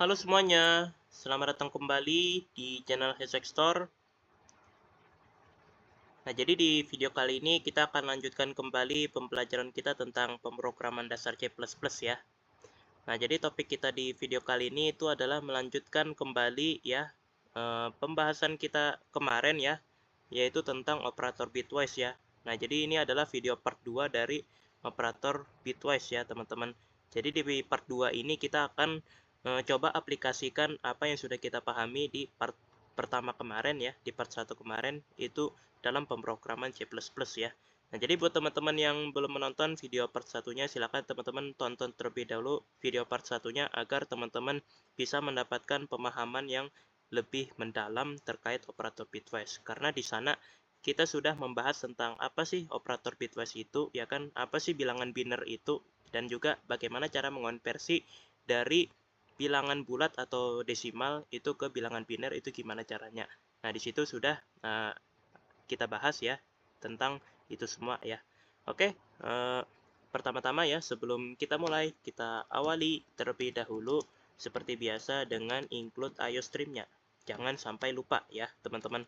Halo semuanya, selamat datang kembali di channel Hashtag Store. Nah, jadi di video kali ini kita akan lanjutkan kembali pembelajaran kita tentang pemrograman dasar C++ ya. Nah, jadi topik kita di video kali ini itu adalah melanjutkan kembali ya pembahasan kita kemarin ya, yaitu tentang operator bitwise ya. Nah, jadi ini adalah video part 2 dari operator bitwise ya, teman-teman. Jadi di part 2 ini kita akan coba aplikasikan apa yang sudah kita pahami di part pertama kemarin ya, di part 1 kemarin itu dalam pemrograman C++ ya. Nah, jadi buat teman-teman yang belum menonton video part satunya, silakan teman-teman tonton terlebih dahulu video part satunya agar teman-teman bisa mendapatkan pemahaman yang lebih mendalam terkait operator bitwise. Karena di sana kita sudah membahas tentang apa sih operator bitwise itu, ya kan? Apa sih bilangan biner itu, dan juga bagaimana cara mengonversi dari bilangan bulat atau desimal itu ke bilangan biner itu gimana caranya. Nah, di situ sudah kita bahas ya tentang itu semua ya. Oke, pertama-tama ya sebelum kita mulai, kita awali terlebih dahulu seperti biasa dengan include IOStream-nya. Jangan sampai lupa ya teman-teman.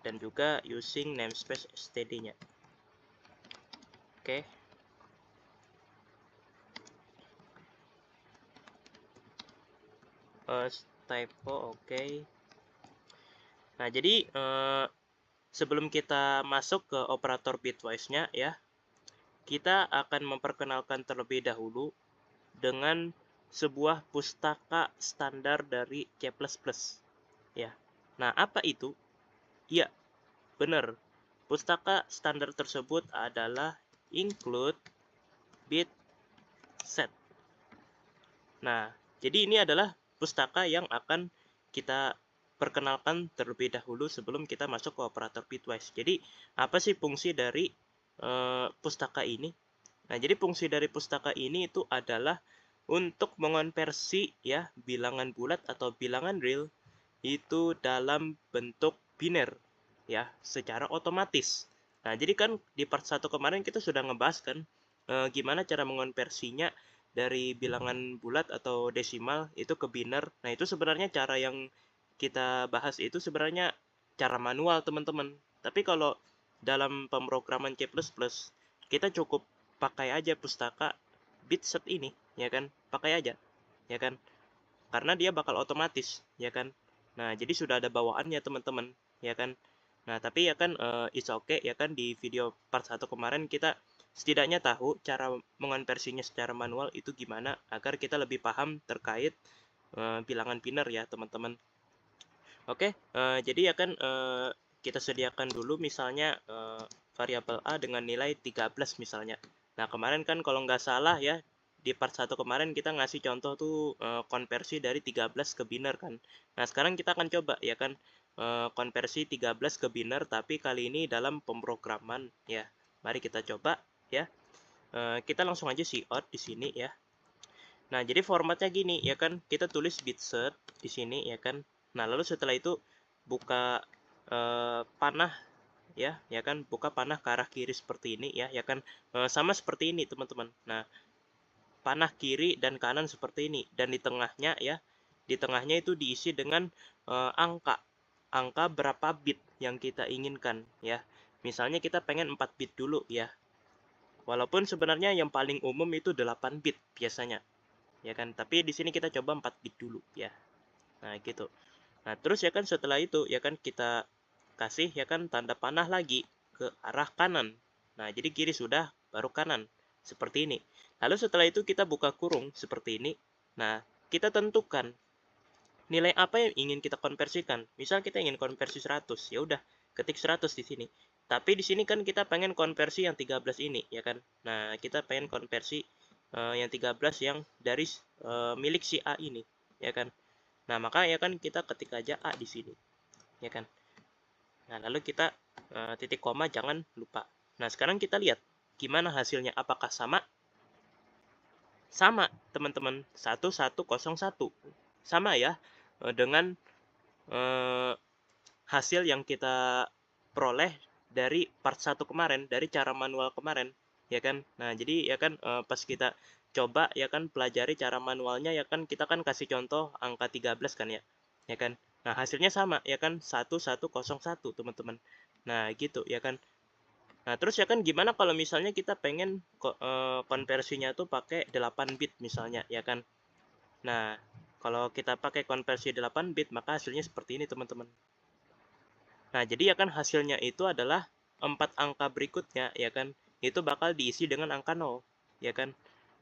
Dan juga using namespace std-nya. Oke. Typo oke. Nah, jadi sebelum kita masuk ke operator bitwise-nya ya, kita akan memperkenalkan terlebih dahulu dengan sebuah pustaka standar dari C++. Ya. Nah, apa itu? Iya, benar. Pustaka standar tersebut adalah include bit set. Nah, jadi ini adalah pustaka yang akan kita perkenalkan terlebih dahulu sebelum kita masuk ke operator bitwise. Jadi, apa sih fungsi dari pustaka ini? Nah, jadi fungsi dari pustaka ini itu adalah untuk mengonversi ya bilangan bulat atau bilangan real itu dalam bentuk biner ya secara otomatis. Nah, jadi kan di part 1 kemarin kita sudah ngebahas kan gimana cara mengonversinya dari bilangan bulat atau desimal itu ke biner. Nah, itu sebenarnya cara yang kita bahas itu sebenarnya cara manual, teman-teman. Tapi kalau dalam pemrograman C++, kita cukup pakai aja pustaka bitset ini, ya kan? Pakai aja, ya kan? Karena dia bakal otomatis, ya kan? Nah, jadi sudah ada bawaannya, teman-teman, ya kan? Nah, tapi ya kan it's okay, ya kan di video part 1 kemarin kita setidaknya tahu cara mengonversinya secara manual itu gimana agar kita lebih paham terkait bilangan biner ya, teman-teman. Oke, jadi ya kan kita sediakan dulu misalnya variabel A dengan nilai 13 misalnya. Nah, kemarin kan kalau nggak salah ya, di part 1 kemarin kita ngasih contoh tuh konversi dari 13 ke biner kan. Nah, sekarang kita akan coba ya kan konversi 13 ke biner, tapi kali ini dalam pemrograman ya. Mari kita coba ya. Kita langsung aja cout di sini ya. Nah, jadi formatnya gini ya kan, kita tulis bitset di sini ya kan. Nah, lalu setelah itu buka panah ya kan, buka panah ke arah kiri seperti ini ya kan, sama seperti ini teman-teman. Nah, panah kiri dan kanan seperti ini, dan di tengahnya ya, di tengahnya itu diisi dengan angka berapa bit yang kita inginkan ya. Misalnya kita pengen 4 bit dulu ya. Walaupun sebenarnya yang paling umum itu 8 bit biasanya. Ya kan, tapi di sini kita coba 4 bit dulu ya. Nah, gitu. Nah, terus ya kan setelah itu ya kan kita kasih ya kan tanda panah lagi ke arah kanan. Nah, jadi kiri sudah, baru kanan. Seperti ini. Lalu setelah itu kita buka kurung seperti ini. Nah, kita tentukan nilai apa yang ingin kita konversikan. Misal kita ingin konversi 100, ya udah ketik 100 di sini. Tapi di sini kan kita pengen konversi yang 13 ini, ya kan. Nah, kita pengen konversi yang 13 yang dari milik si A ini, ya kan. Nah, maka ya kan kita ketik aja A di sini, ya kan. Nah, lalu kita titik koma, jangan lupa. Nah, sekarang kita lihat gimana hasilnya, apakah sama? Sama, teman-teman. 1101. Sama ya dengan hasil yang kita peroleh dari part 1 kemarin, dari cara manual kemarin, ya kan. Nah, jadi ya kan pas kita coba ya kan pelajari cara manualnya ya kan, kita kan kasih contoh angka 13 kan ya. Ya kan? Nah, hasilnya sama ya kan 1101 teman-teman. Nah, gitu ya kan. Nah, terus ya kan gimana kalau misalnya kita pengen konversinya tuh pakai 8 bit misalnya ya kan. Nah, kalau kita pakai konversi 8 bit maka hasilnya seperti ini teman-teman. Nah, jadi ya kan hasilnya itu adalah 4 angka berikutnya ya kan. Itu bakal diisi dengan angka 0 ya kan.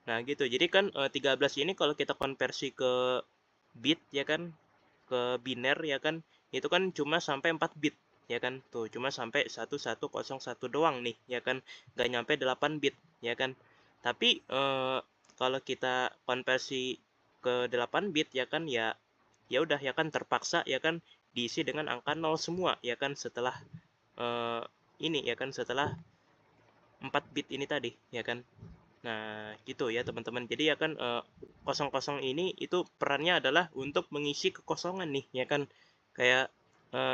Nah, gitu. Jadi kan 13 ini kalau kita konversi ke bit ya kan, ke biner ya kan, itu kan cuma sampai 4 bit ya kan. Tuh, cuma sampai 1101 doang nih ya kan. Nggak nyampe 8 bit ya kan. Tapi kalau kita konversi ke 8 bit ya kan, ya udah ya kan, terpaksa ya kan diisi dengan angka 0 semua ya kan, setelah ini ya kan, setelah 4 bit ini tadi ya kan. Nah, gitu ya teman-teman. Jadi ya kan 00 ini itu perannya adalah untuk mengisi kekosongan nih ya kan. Kayak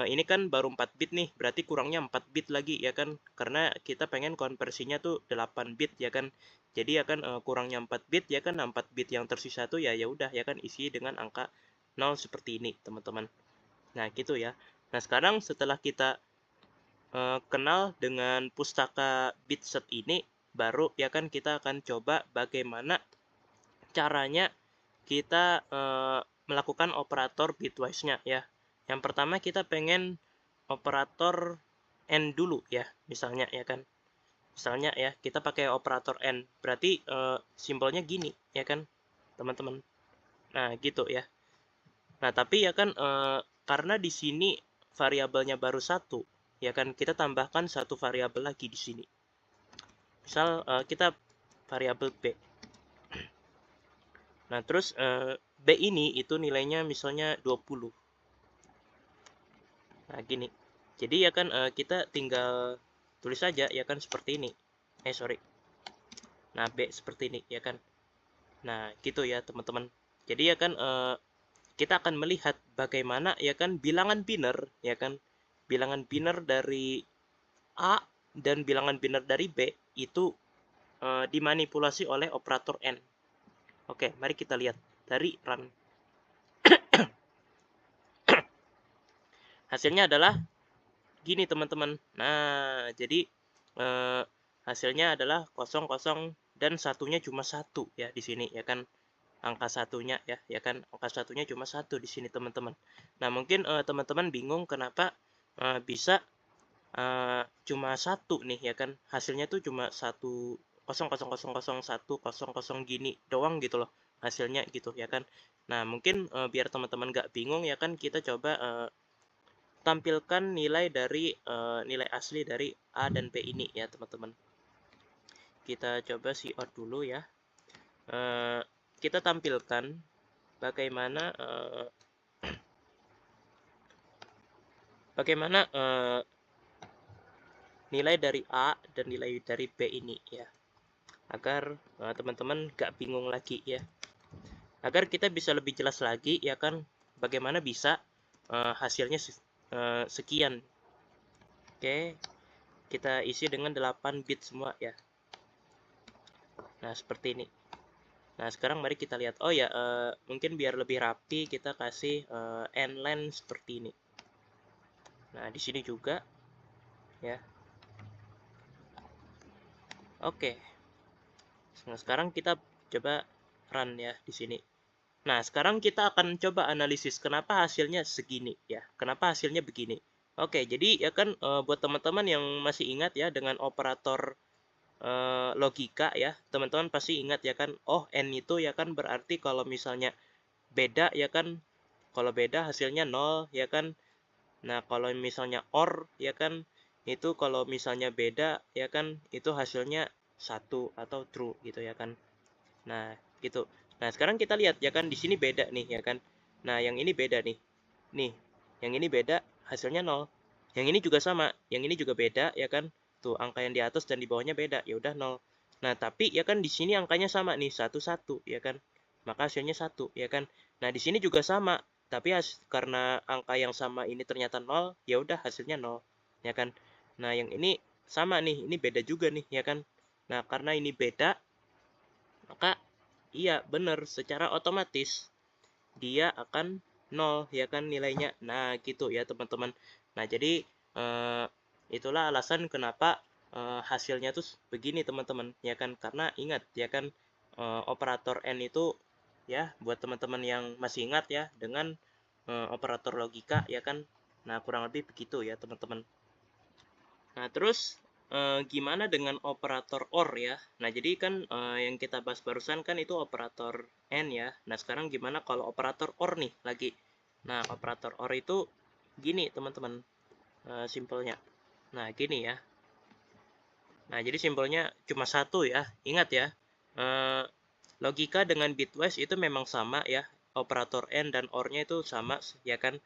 ini kan baru 4 bit nih, berarti kurangnya 4 bit lagi ya kan. Karena kita pengen konversinya tuh 8 bit ya kan. Jadi ya kan kurangnya 4 bit ya kan, 4 bit yang tersisa tuh ya udah ya kan isi dengan angka 0 seperti ini, teman-teman. Nah, gitu ya. Nah, sekarang setelah kita kenal dengan pustaka bitset ini, baru ya kan kita akan coba bagaimana caranya kita melakukan operator bitwise-nya ya. Yang pertama kita pengen operator AND dulu ya, misalnya ya kan. Misalnya ya, kita pakai operator AND. Berarti simbolnya gini ya kan, teman-teman. Nah, gitu ya. Nah, tapi ya kan karena di sini variabelnya baru satu, ya kan, kita tambahkan satu variabel lagi di sini. Misal kita variabel B. Nah, terus B ini itu nilainya misalnya 20. Nah, gini. Jadi ya kan kita tinggal tulis saja ya kan seperti ini. Sorry. Nah, B seperti ini ya kan. Nah, gitu ya teman-teman. Jadi ya kan kita akan melihat bagaimana ya kan bilangan biner ya kan. Bilangan biner dari A dan bilangan biner dari B itu dimanipulasi oleh operator N. Oke, mari kita lihat dari run. Hasilnya adalah gini teman-teman. Nah, jadi hasilnya adalah 00 dan satunya cuma 1 ya di sini ya kan. Angka satunya ya kan, angka satunya cuma 1 di sini teman-teman. Nah, mungkin teman-teman bingung kenapa bisa cuma 1 nih ya kan. Hasilnya tuh cuma 1 0000100 gini doang gitu loh hasilnya gitu ya kan. Nah, mungkin biar teman-teman nggak bingung ya kan, kita coba tampilkan nilai dari nilai asli dari A dan B ini ya teman-teman. Kita coba out dulu ya. Kita tampilkan bagaimana nilai dari A dan nilai dari B ini ya, agar teman-teman gak bingung lagi ya, agar kita bisa lebih jelas lagi ya kan bagaimana bisa hasilnya sekian. Oke, kita isi dengan 8 bit semua ya. Nah, seperti ini. Nah, sekarang mari kita lihat. Oh ya, mungkin biar lebih rapi kita kasih n-line seperti ini. Nah, di sini juga ya. Oke. Nah, sekarang kita coba run ya di sini. Nah, sekarang kita akan coba analisis kenapa hasilnya segini ya. Kenapa hasilnya begini. Oke, jadi ya kan buat teman-teman yang masih ingat ya dengan operator logika ya, teman-teman pasti ingat ya kan. Oh, N itu ya kan berarti kalau misalnya beda ya kan, kalau beda hasilnya 0 ya kan. Nah, kalau misalnya OR ya kan, itu kalau misalnya beda ya kan, itu hasilnya 1 atau true gitu ya kan. Nah, gitu. Nah, sekarang kita lihat ya kan di sini beda nih ya kan. Nah, yang ini beda nih. Nih, yang ini beda, hasilnya 0. Yang ini juga sama, yang ini juga beda ya kan. Tuh, angka yang di atas dan di bawahnya beda, ya udah 0. Nah, tapi ya kan di sini angkanya sama nih, 1 1 ya kan. Maka hasilnya 1 ya kan. Nah, di sini juga sama, tapi karena angka yang sama ini ternyata 0, ya udah hasilnya 0 ya kan. Nah, yang ini sama nih, ini beda juga nih ya kan. Nah, karena ini beda, maka Iya, bener, secara otomatis dia akan 0 ya kan nilainya. Nah, gitu ya teman-teman. Nah, jadi itulah alasan kenapa hasilnya tuh begini teman-teman ya kan, karena ingat ya kan operator n itu ya buat teman-teman yang masih ingat ya dengan operator logika ya kan. Nah, kurang lebih begitu ya teman-teman. Nah, terus gimana dengan operator OR ya? Nah, jadi kan yang kita bahas barusan kan itu operator AND ya. Nah, sekarang gimana kalau operator OR nih lagi? Nah, operator OR itu gini teman-teman, simpelnya. Nah, gini ya. Nah, jadi simpelnya cuma satu ya. Ingat ya, logika dengan bitwise itu memang sama ya. Operator AND dan OR-nya itu sama ya kan.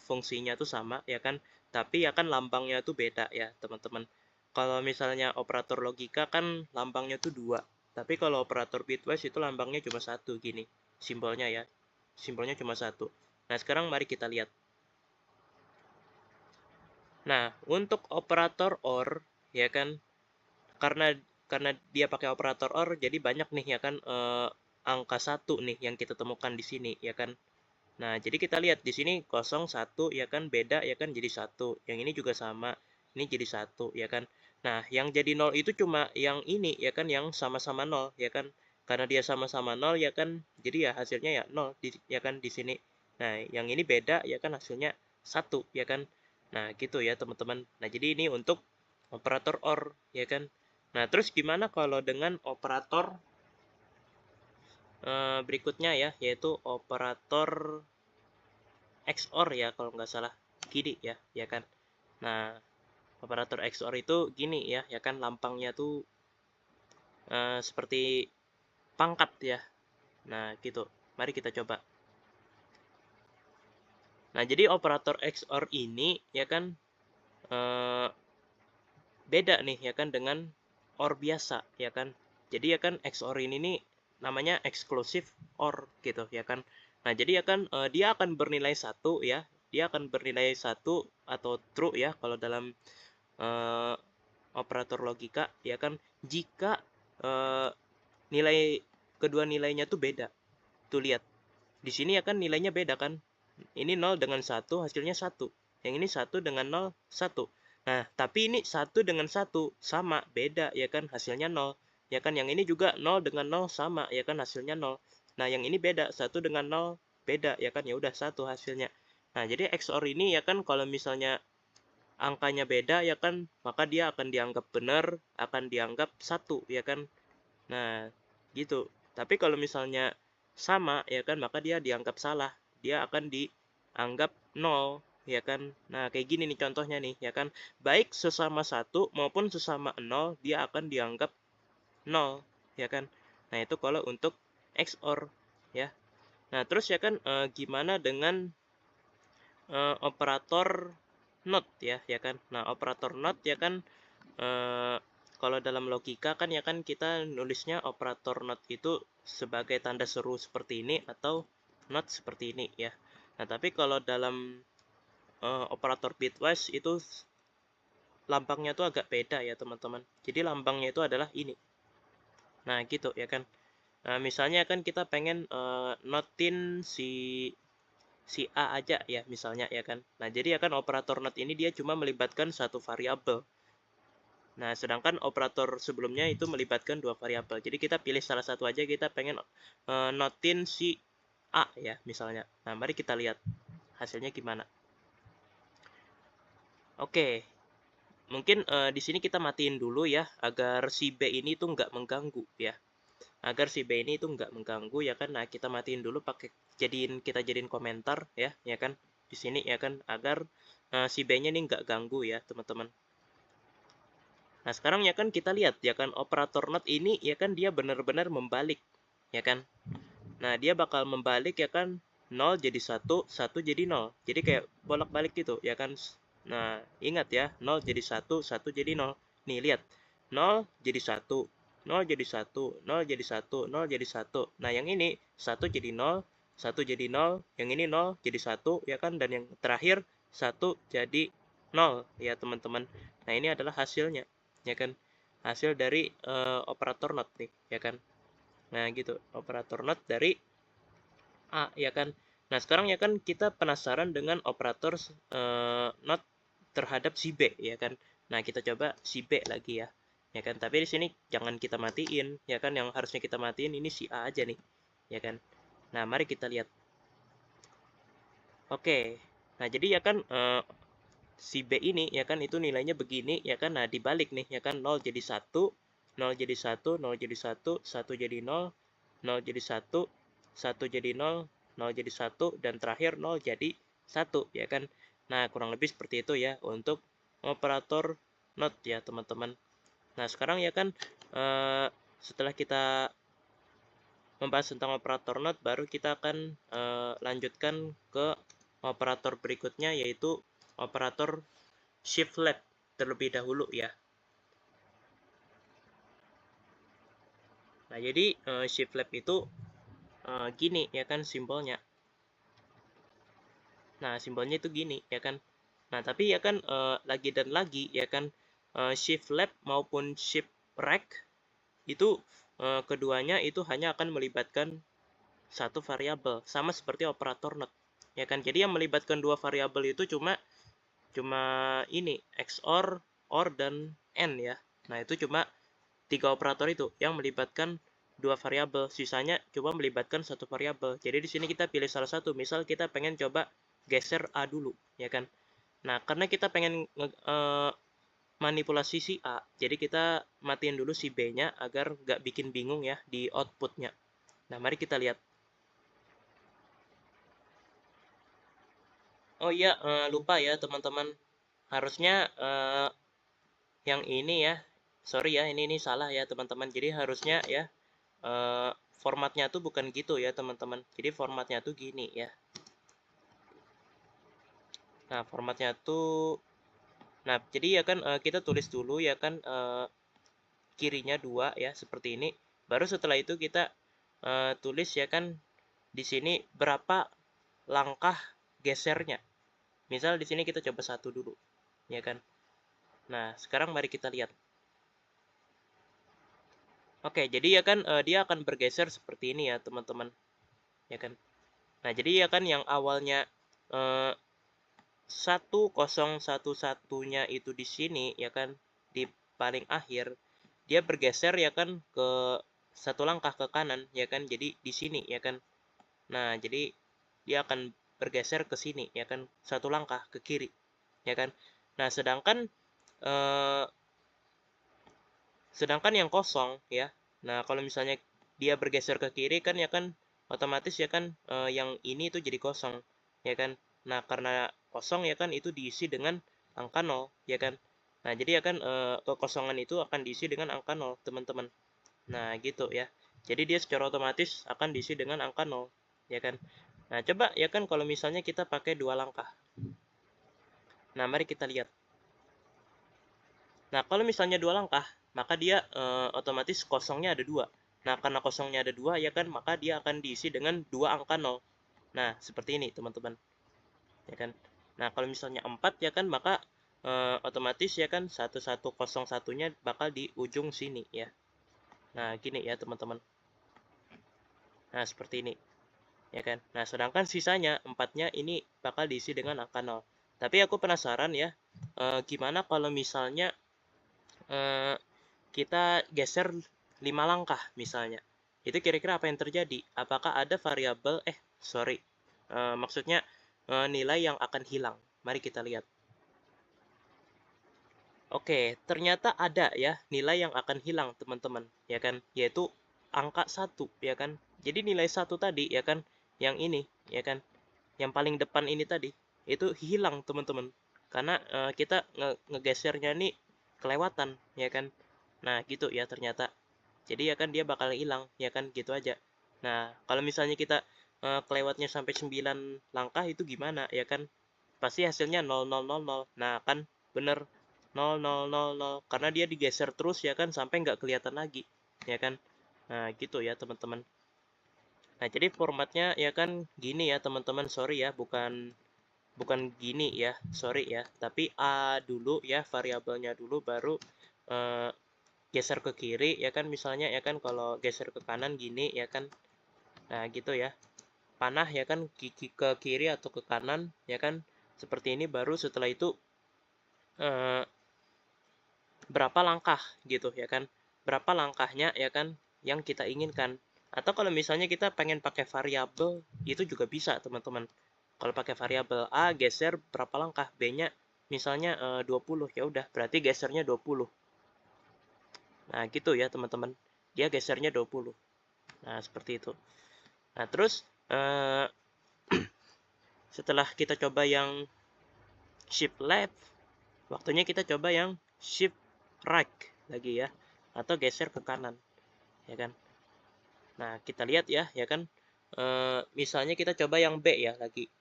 Fungsinya tuh sama ya kan. Tapi ya kan lambangnya tuh beda ya teman-teman. Kalau misalnya operator logika kan lambangnya tuh dua. Tapi kalau operator bitwise itu lambangnya cuma satu gini. Simbolnya ya. Simbolnya cuma satu. Nah, sekarang mari kita lihat. Nah, untuk operator OR ya kan, karena dia pakai operator OR jadi banyak nih ya kan angka 1 nih yang kita temukan di sini ya kan. Nah, jadi kita lihat di sini 0 1 ya kan, beda ya kan jadi 1. Yang ini juga sama. Ini jadi 1 ya kan. Nah, yang jadi 0 itu cuma yang ini ya kan, yang sama-sama 0 ya kan. Karena dia sama-sama 0 ya kan, jadi ya hasilnya ya 0 ya kan di sini. Nah, yang ini beda ya kan, hasilnya 1 ya kan. Nah, gitu ya teman-teman. Nah, jadi ini untuk operator OR ya kan. Nah, terus gimana kalau dengan operator berikutnya ya, yaitu operator XOR ya kalau nggak salah, gini ya, ya kan. Nah, operator XOR itu gini ya, ya kan, lampangnya tuh seperti pangkat ya. Nah, gitu. Mari kita coba. Nah, jadi operator XOR ini ya kan beda nih ya kan dengan OR biasa ya kan. Jadi ya kan XOR ini nih namanya exclusive OR gitu ya kan. Nah, jadi ya kan dia akan bernilai 1 ya. Dia akan bernilai 1 atau true ya kalau dalam operator logika ya kan, jika nilai kedua nilainya tuh beda. Tuh lihat. Di sini ya kan nilainya beda kan. Ini 0 dengan 1 hasilnya 1. Yang ini 1 dengan 0 1. Nah, tapi ini 1 dengan 1 sama, beda ya kan, hasilnya 0. Ya kan, yang ini juga 0 dengan 0 sama ya kan, hasilnya 0. Nah, yang ini beda, 1 dengan 0 beda ya kan, ya udah 1 hasilnya. Nah, jadi XOR ini ya kan kalau misalnya angkanya beda ya kan, maka dia akan dianggap benar, akan dianggap 1 ya kan. Nah, gitu. Tapi kalau misalnya sama ya kan, maka dia dianggap salah. Dia akan dianggap 0 ya kan. Nah, kayak gini nih contohnya nih ya kan. Baik sesama 1 maupun sesama 0 dia akan dianggap 0 ya kan. Nah, itu kalau untuk XOR ya. Nah, terus ya kan gimana dengan operator NOT ya kan. Nah, operator NOT ya kan kalau dalam logika kan ya kan kita nulisnya operator NOT itu sebagai tanda seru seperti ini atau NOT seperti ini ya. Nah, tapi kalau dalam operator bitwise itu lambangnya tuh agak beda ya teman-teman. Jadi lambangnya itu adalah ini. Nah, gitu ya kan. Nah, misalnya kan kita pengen notin si A aja ya misalnya ya kan. Nah, jadi ya kan operator NOT ini dia cuma melibatkan satu variabel. Nah, sedangkan operator sebelumnya itu melibatkan dua variabel. Jadi kita pilih salah satu aja, kita pengen notin si A ya misalnya. Nah, mari kita lihat hasilnya gimana. Oke, mungkin di sini kita matiin dulu ya agar si B ini tuh nggak mengganggu ya. Agar si B ini tuh nggak mengganggu ya kan. Nah, kita matiin dulu pakai kita jadiin komentar ya kan di sini ya kan, agar si B-nya ini nggak ganggu ya teman-teman. Nah, sekarang ya kan kita lihat ya kan operator NOT ini ya kan dia benar-benar membalik ya kan. Nah, dia bakal membalik ya kan, 0 jadi 1, 1 jadi 0. Jadi kayak bolak-balik gitu ya kan. Nah, ingat ya, 0 jadi 1, 1 jadi 0. Nih, lihat. 0 jadi 1, 0 jadi 1, 0 jadi 1, 0 jadi 1. Nah, yang ini 1 jadi 0, 1 jadi 0, yang ini 0 jadi 1 ya kan, dan yang terakhir 1 jadi 0 ya teman-teman. Nah, ini adalah hasilnya ya kan. Hasil dari operator NOT nih ya kan. Nah, gitu, operator not dari A, ya kan. Nah, sekarang ya kan kita penasaran dengan operator not terhadap si B, ya kan. Nah, kita coba si B lagi ya. Ya kan, tapi di sini jangan kita matiin, ya kan. Yang harusnya kita matiin ini si A aja nih, ya kan. Nah, mari kita lihat. Oke. Nah, jadi ya kan si B ini ya kan itu nilainya begini ya kan. Nah, dibalik nih ya kan 0 jadi 1, 0 jadi 1, 0 jadi 1, 1 jadi 0, 0 jadi 1, 1 jadi 0, 0 jadi 1 dan terakhir 0 jadi 1 ya kan. Nah, kurang lebih seperti itu ya untuk operator not ya, teman-teman. Nah, sekarang ya kan setelah kita membahas tentang operator not, baru kita akan lanjutkan ke operator berikutnya, yaitu operator shift left terlebih dahulu ya. Nah, jadi shift left itu gini ya kan simbolnya. Nah, simbolnya itu gini ya kan. Nah, tapi ya kan lagi dan lagi ya kan shift left maupun shift right itu keduanya itu hanya akan melibatkan satu variabel, sama seperti operator not. Ya kan, jadi yang melibatkan dua variabel itu cuma ini XOR, OR dan AND ya. Nah, itu cuma tiga operator itu yang melibatkan dua variabel, sisanya coba melibatkan satu variabel. Jadi di sini kita pilih salah satu. Misal kita pengen coba geser A dulu, ya kan. Nah, karena kita pengen manipulasi si A, jadi kita matiin dulu si B-nya agar nggak bikin bingung ya di outputnya. Nah, mari kita lihat. Oh iya, lupa ya teman-teman. Harusnya yang ini ya. Sorry ya, ini salah ya teman-teman. Jadi harusnya ya formatnya tuh bukan gitu ya teman-teman. Jadi formatnya tuh gini ya. Nah, formatnya tuh nah, jadi ya kan kita tulis dulu ya kan kirinya 2 ya seperti ini. Baru setelah itu kita tulis ya kan di sini berapa langkah gesernya. Misal di sini kita coba 1 dulu, ya kan. Nah, sekarang mari kita lihat. Oke, jadi ya kan dia akan bergeser seperti ini ya, teman-teman. Ya kan. Nah, jadi ya kan yang awalnya 1011-nya itu di sini ya kan, di paling akhir, dia bergeser ya kan ke satu langkah ke kanan ya kan. Jadi di sini ya kan. Nah, jadi dia akan bergeser ke sini ya kan, satu langkah ke kiri ya kan. Nah, sedangkan yang kosong ya. Nah, kalau misalnya dia bergeser ke kiri kan ya kan otomatis ya kan yang ini itu jadi kosong ya kan. Nah, karena kosong ya kan itu diisi dengan angka 0 ya kan. Nah, jadi ya kan kekosongan itu akan diisi dengan angka 0, teman-teman. Nah, gitu ya. Jadi dia secara otomatis akan diisi dengan angka 0 ya kan. Nah, coba ya kan kalau misalnya kita pakai dua langkah. Nah, mari kita lihat. Nah, kalau misalnya dua langkah, maka dia otomatis kosongnya ada dua. Nah, karena kosongnya ada dua, ya kan, maka dia akan diisi dengan dua angka 0. Nah, seperti ini, teman-teman. Ya kan. Nah, kalau misalnya 4, ya kan, maka otomatis, ya kan, 1101-nya bakal di ujung sini, ya. Nah, gini ya, teman-teman. Nah, seperti ini. Ya kan. Nah, sedangkan sisanya, 4-nya ini bakal diisi dengan angka 0. Tapi aku penasaran ya, gimana kalau misalnya kita geser 5 langkah misalnya. Itu kira-kira apa yang terjadi? Apakah ada variabel maksudnya nilai yang akan hilang. Mari kita lihat. Oke, ternyata ada ya nilai yang akan hilang, teman-teman, ya kan? Yaitu angka 1, ya kan? Jadi nilai 1 tadi, ya kan? Yang ini, ya kan? Yang paling depan ini tadi, itu hilang, teman-teman. Karena kita ngegesernya nih kelewatan, ya kan? Nah, gitu ya ternyata. Jadi ya kan dia bakal hilang, ya kan, gitu aja. Nah, kalau misalnya kita kelewatnya sampai 9 langkah itu gimana, ya kan? Pasti hasilnya 0000. Nah, kan bener 0000 karena dia digeser terus ya kan sampai nggak kelihatan lagi, ya kan? Nah, gitu ya teman-teman. Nah, jadi formatnya ya kan gini ya teman-teman. Sorry ya, bukan gini ya, sorry ya. Tapi A dulu ya variabelnya dulu, baru geser ke kiri ya kan, misalnya ya kan, kalau geser ke kanan gini ya kan. Nah, gitu ya. Panah ya kan ke kiri atau ke kanan ya kan. Seperti ini, baru setelah itu berapa langkah gitu ya kan. Berapa langkahnya ya kan yang kita inginkan. Atau kalau misalnya kita pengen pakai variabel, itu juga bisa, teman-teman. Kalau pakai variabel A, geser berapa langkah, B-nya misalnya 20, ya udah berarti gesernya 20. Nah, gitu ya, teman-teman. Dia gesernya 20. Nah, seperti itu. Nah, terus setelah kita coba yang shift left, waktunya kita coba yang shift right lagi ya, atau geser ke kanan, ya kan. Nah, kita lihat ya kan. Misalnya kita coba yang B ya lagi.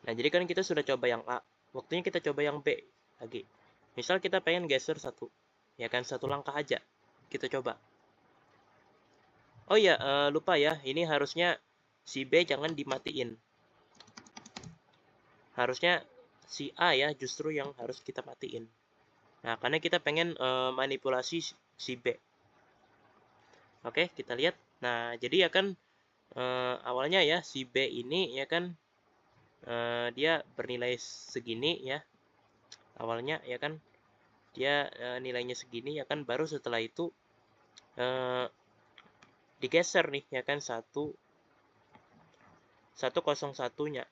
Nah, jadi kan kita sudah coba yang A, waktunya kita coba yang B lagi. Misal kita pengen geser satu, ya kan, satu langkah aja. Kita coba. Oh ya, lupa ya, ini harusnya si B jangan dimatiin. Harusnya si A ya justru yang harus kita matiin. Nah, karena kita pengen manipulasi si B. Oke, kita lihat. Nah, jadi ya kan awalnya ya si B ini ya kan dia bernilai segini ya. Awalnya ya kan dia nilainya segini ya kan, baru setelah itu digeser nih ya kan 101-nya.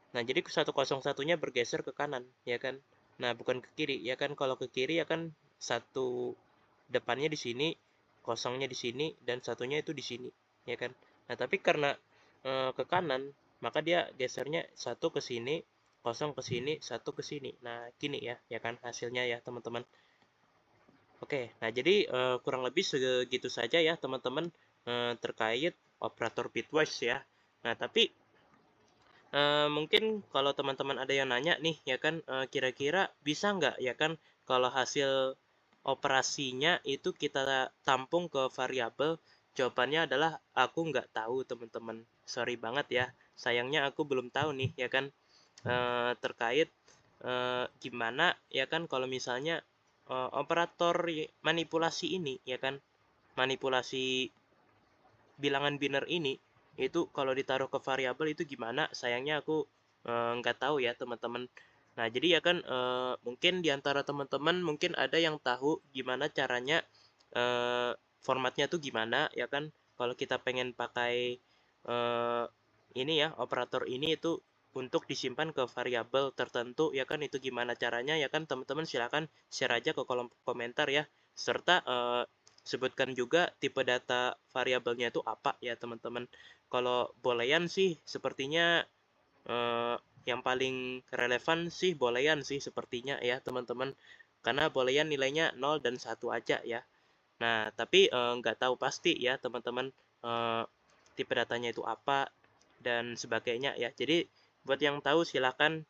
Nah, jadi 101-nya bergeser ke kanan ya kan. Nah, bukan ke kiri ya kan. Kalau ke kiri ya kan satu depannya di sini, kosongnya di sini, dan satunya itu di sini ya kan. Nah, tapi karena ke kanan, maka dia gesernya satu ke sini, kosong ke sini, satu ke sini. Nah, gini ya kan hasilnya ya, teman-teman. Oke, nah jadi kurang lebih segitu saja ya, teman-teman, terkait operator bitwise ya. Nah, tapi mungkin kalau teman-teman ada yang nanya nih ya kan, kira-kira bisa nggak ya kan kalau hasil operasinya itu kita tampung ke variabel? Jawabannya adalah aku nggak tahu, teman-teman. Sorry banget ya, sayangnya aku belum tahu nih ya kan terkait gimana ya kan kalau misalnya operator manipulasi ini ya kan, manipulasi bilangan biner ini itu kalau ditaruh ke variabel itu gimana, sayangnya aku nggak tahu ya, teman-teman. Nah, jadi ya kan mungkin diantara teman-teman mungkin ada yang tahu gimana caranya, formatnya tuh gimana ya kan, kalau kita pengen pakai ini ya, operator ini itu untuk disimpan ke variabel tertentu ya kan, itu gimana caranya ya kan, teman-teman silakan share aja ke kolom komentar ya, serta sebutkan juga tipe data variabelnya itu apa ya, teman-teman. Kalau boolean sih sepertinya yang paling relevan sih boolean sih sepertinya ya, teman-teman. Karena boolean nilainya 0 dan 1 aja ya. Nah, tapi nggak tahu pasti ya, teman-teman, tipe datanya itu apa dan sebagainya ya. Jadi buat yang tahu silakan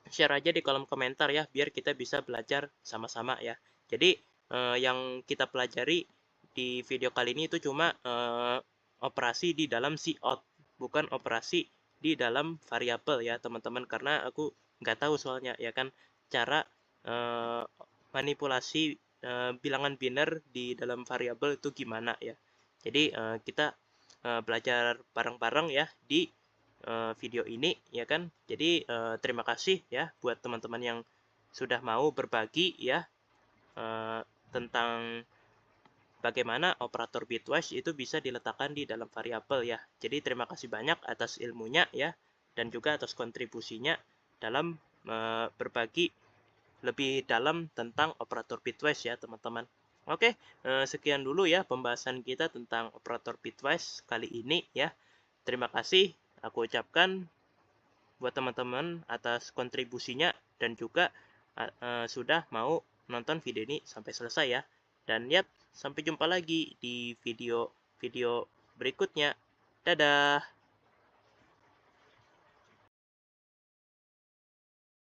share aja di kolom komentar ya, biar kita bisa belajar sama-sama ya. Jadi yang kita pelajari di video kali ini itu cuma operasi di dalam cout, bukan operasi di dalam variabel ya, teman-teman. Karena aku nggak tahu soalnya ya kan cara manipulasi bilangan biner di dalam variabel itu gimana ya. Jadi kita belajar bareng-bareng ya di video ini ya kan. Jadi terima kasih ya buat teman-teman yang sudah mau berbagi ya tentang bagaimana operator bitwise itu bisa diletakkan di dalam variabel ya. Jadi terima kasih banyak atas ilmunya ya, dan juga atas kontribusinya dalam berbagi lebih dalam tentang operator bitwise ya, teman-teman. Oke, sekian dulu ya pembahasan kita tentang operator bitwise kali ini ya. Terima kasih aku ucapkan buat teman-teman atas kontribusinya, dan juga sudah mau nonton video ini sampai selesai ya. Dan ya, sampai jumpa lagi di video-video berikutnya. Dadah.